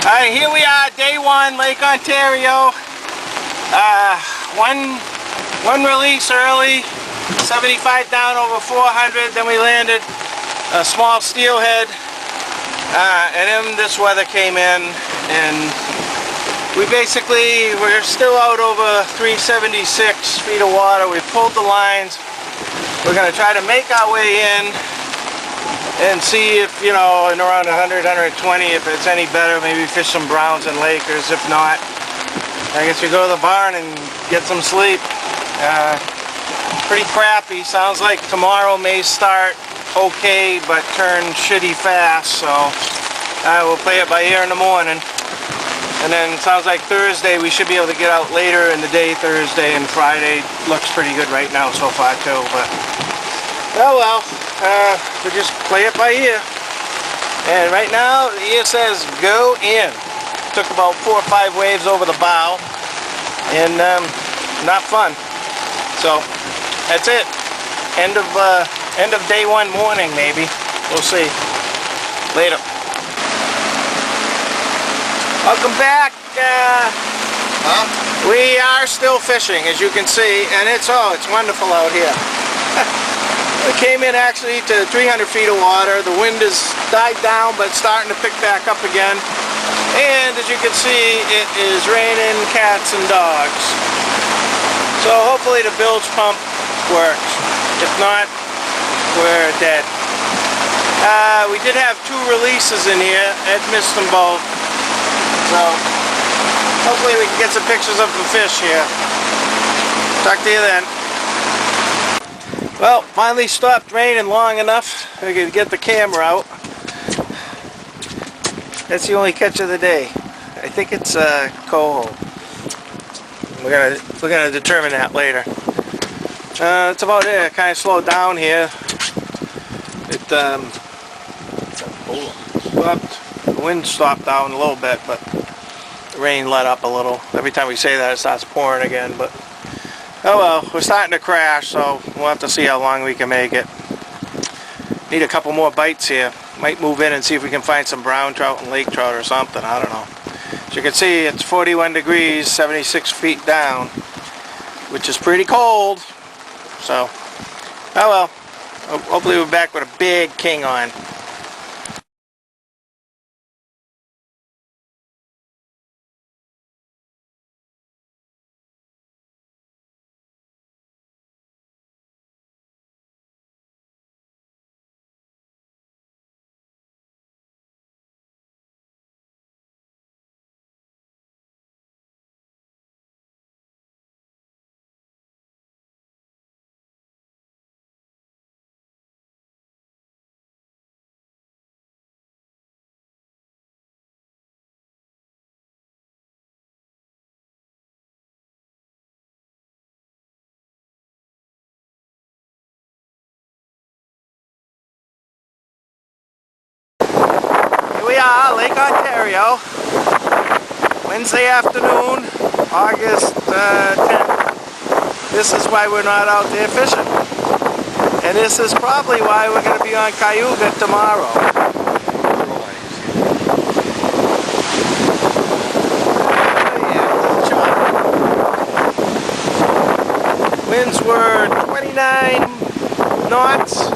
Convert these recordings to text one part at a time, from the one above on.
Alright, here we are, day one, Lake Ontario. One release early, 75 down over 400, then we landed a small steelhead, and then this weather came in, and we're still out over 376 feet of water. We pulled the lines. We're going to try to make our way in and see if, in around 100, 120, if it's any better, maybe fish some browns and Lakers. If not, I guess we go to the barn and get some sleep. Pretty crappy. Sounds like tomorrow may start okay, but turn shitty fast, so we'll play it by ear in the morning. And then it sounds like Thursday we should be able to get out later in the day. Thursday and Friday looks pretty good right now so far too, but oh well. We just play it by ear. And right now the ear says go in. Took about 4 or 5 waves over the bow, and not fun. So that's it. End of day one morning maybe. We'll see. Later. Welcome back. We are still fishing, as you can see, and it's wonderful out here. We came in actually to 300 feet of water. The wind has died down, but it's starting to pick back up again. And as you can see, it is raining cats and dogs. So hopefully the bilge pump works. If not, we're dead. We did have 2 releases in here. Ed missed them both. So hopefully we can get some pictures of the fish here. Talk to you then. Well, finally stopped raining long enough. I could get the camera out. That's the only catch of the day. I think it's coho. We're gonna determine that later. That's about it. I kind of slowed down here. It stopped. The wind stopped down a little bit, but the rain let up a little. Every time we say that, it starts pouring again. But oh well, we're starting to crash, so we'll have to see how long we can make it. Need a couple more bites here. Might move in and see if we can find some brown trout and lake trout or something. I don't know. As you can see, it's 41 degrees, 76 feet down, which is pretty cold. So, oh well. Hopefully we're back with a big king on. We are, Lake Ontario, Wednesday afternoon, August 10th. This is why we're not out there fishing. And this is probably why we're going to be on Cayuga tomorrow. Winds were 29 knots.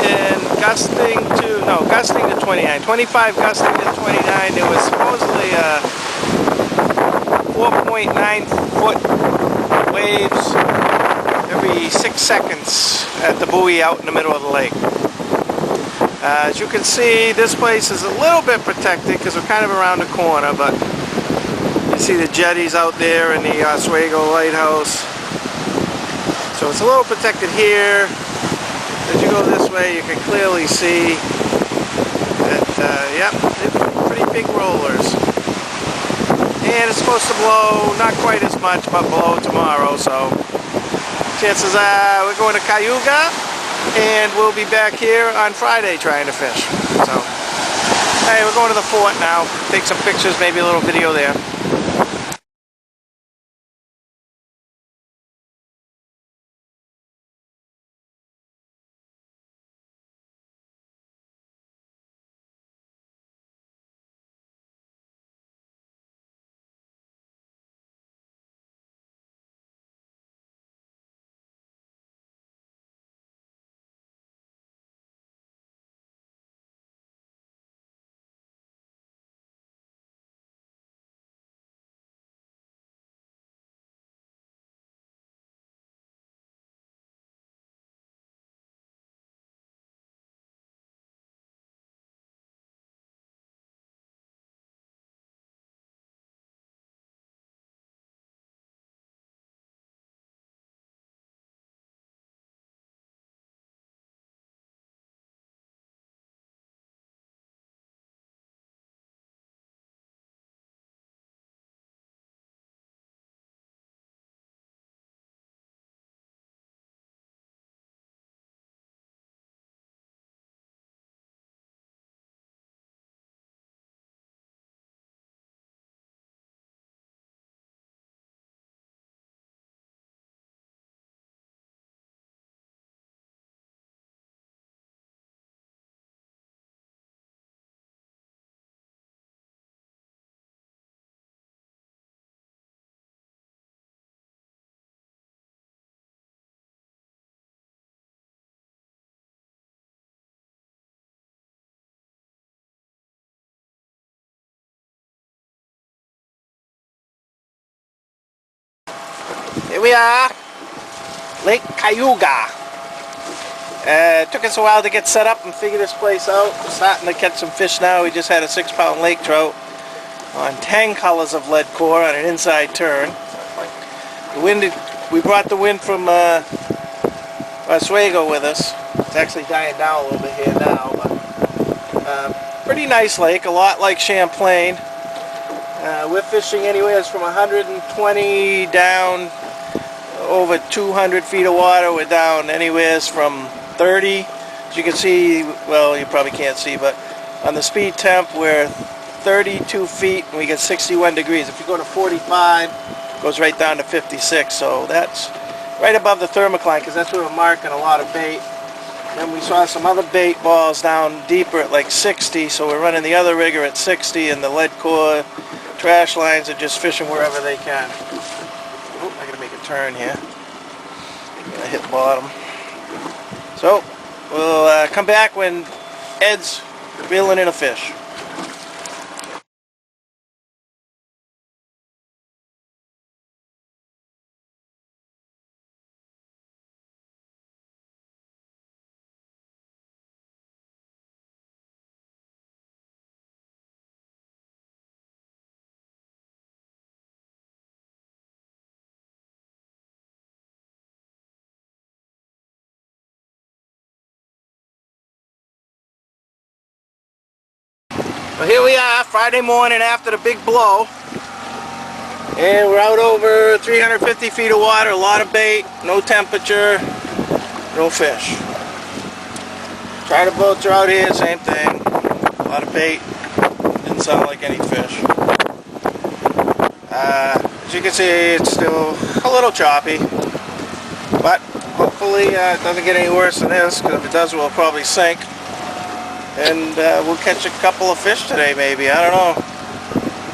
And gusting to 29, 25 gusting to 29. There was supposedly 4.9 foot waves every 6 seconds at the buoy out in the middle of the lake. As you can see, this place is a little bit protected because we're kind of around the corner, but you see the jetties out there in the Oswego lighthouse. So it's a little protected here. As you go this way, you can clearly see that, yep, they're pretty big rollers. And it's supposed to blow, not quite as much, but blow tomorrow, so chances are we're going to Cayuga, and we'll be back here on Friday trying to fish. So, hey, we're going to the fort now, take some pictures, maybe a little video there. Here we are, Lake Cayuga. It took us a while to get set up and figure this place out. We're starting to catch some fish now. We just had a 6-pound lake trout on 10 colors of lead core on an inside turn. The wind, we brought the wind from Oswego with us. It's actually dying down a little bit here now, but pretty nice lake, a lot like Champlain. We're fishing anywhere from 120 down over 200 feet of water. We're down anywhere from 30. As you can see, well, you probably can't see, but on the speed temp we're 32 feet and we get 61 degrees. If you go to 45, it goes right down to 56. So that's right above the thermocline, because that's where we're marking a lot of bait. Then we saw some other bait balls down deeper at like 60, so we're running the other rigger at 60, and the lead core trash lines are just fishing wherever they can. Oh, I gotta make a turn here. I'm gonna hit bottom. So we'll come back when Ed's reeling in a fish. Well, here we are, Friday morning after the big blow, and we're out over 350 feet of water, a lot of bait, no temperature, no fish. Charter boats are out here, same thing, a lot of bait, didn't sound like any fish. As you can see, it's still a little choppy, but hopefully it doesn't get any worse than this, because if it does, we'll probably sink. And we'll catch a couple of fish today, maybe. I don't know.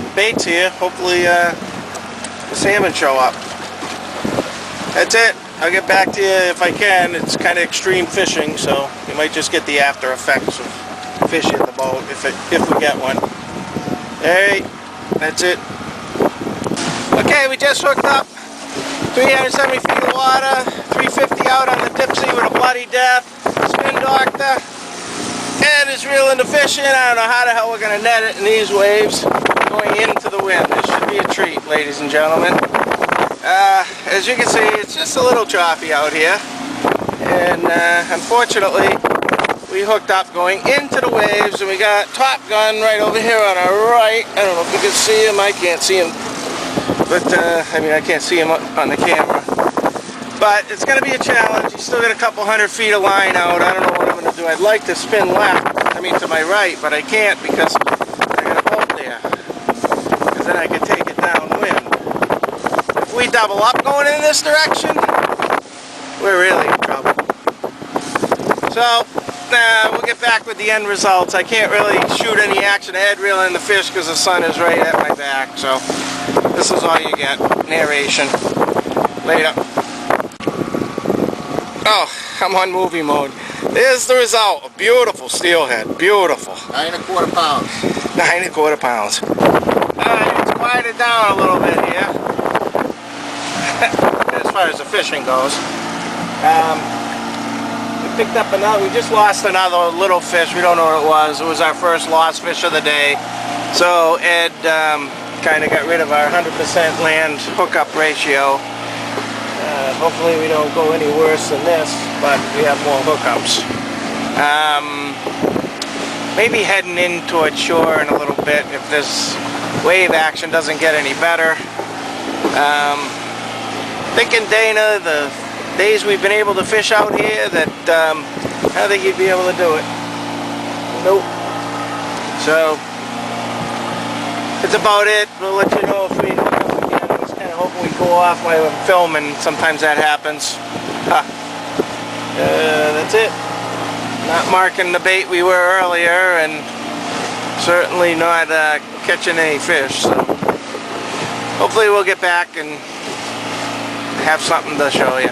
The bait's here. Hopefully the salmon show up. That's it. I'll get back to you if I can. It's kind of extreme fishing, so you might just get the after effects of fishing the boat if we get one. Alright, that's it. Okay, we just hooked up. 370 feet of water, 350 out on the Dipsy with a bloody death. Spin doctor. Ed is reeling the fish in. I don't know how the hell we're going to net it in these waves going into the wind. This should be a treat, ladies and gentlemen. As you can see, it's just a little choppy out here. And unfortunately, we hooked up going into the waves, and we got Top Gun right over here on our right. I don't know if you can see him. I can't see him. But, I mean, I can't see him on the camera. But it's going to be a challenge. He's still got a couple hundred feet of line out. I don't know what I'm going to do. I'd like to spin left, to my right, but I can't because I got a boat there. Because then I can take it downwind. If we double up going in this direction, we're really in trouble. So, we'll get back with the end results. I can't really shoot any action ahead reeling the fish because the sun is right at my back. So, this is all you get. Narration. Later. Oh, I'm on movie mode. There's the result. A beautiful steelhead. Beautiful. 9 1/4 pounds. 9 1/4 pounds. Alright, it's quieted down a little bit here. As far as the fishing goes. We picked up another, we just lost another little fish. We don't know what it was. It was our first lost fish of the day. So Ed kind of got rid of our 100% land hookup ratio. Hopefully we don't go any worse than this, but we have more hookups. Maybe heading in towards shore in a little bit if this wave action doesn't get any better. Thinking, Dana, the days we've been able to fish out here, that I don't think you'd be able to do it. Nope. So, it's about it. We'll let you know if we hook up again. I was kind of hoping we'd go off while I'm filming. Sometimes that happens. That's it. Not marking the bait we were earlier, and certainly not catching any fish. So, hopefully we'll get back and have something to show you.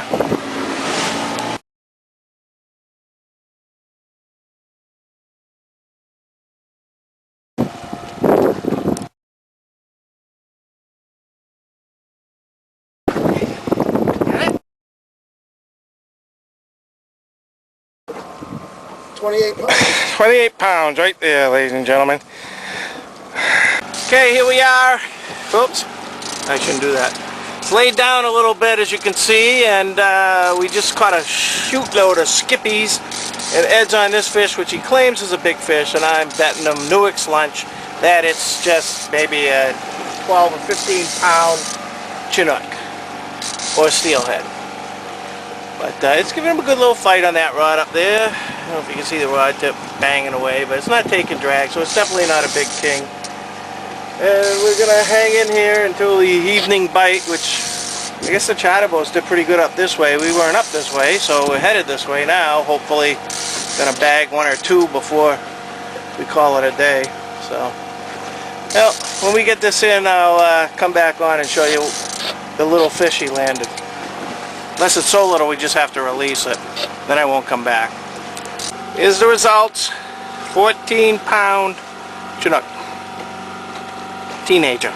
28 pounds. 28 pounds right there, ladies and gentlemen. Okay, here we are. Oops, I shouldn't do that. It's laid down a little bit, as you can see, and we just caught a shoot load of skippies. And Ed's on this fish, which he claims is a big fish, and I'm betting him Newick's lunch that it's just maybe a 12 or 15 pound Chinook or steelhead. But it's giving him a good little fight on that rod up there. I don't know if you can see the rod tip banging away, but it's not taking drag, so it's definitely not a big king. And we're going to hang in here until the evening bite, which I guess the charter boats did pretty good up this way. We weren't up this way, so we're headed this way now. Hopefully going to bag one or two before we call it a day. So, well, when we get this in, I'll come back on and show you the little fish he landed. Unless it's so little, we just have to release it. Then I won't come back. Here's the results. 14 pound Chinook. Teenager.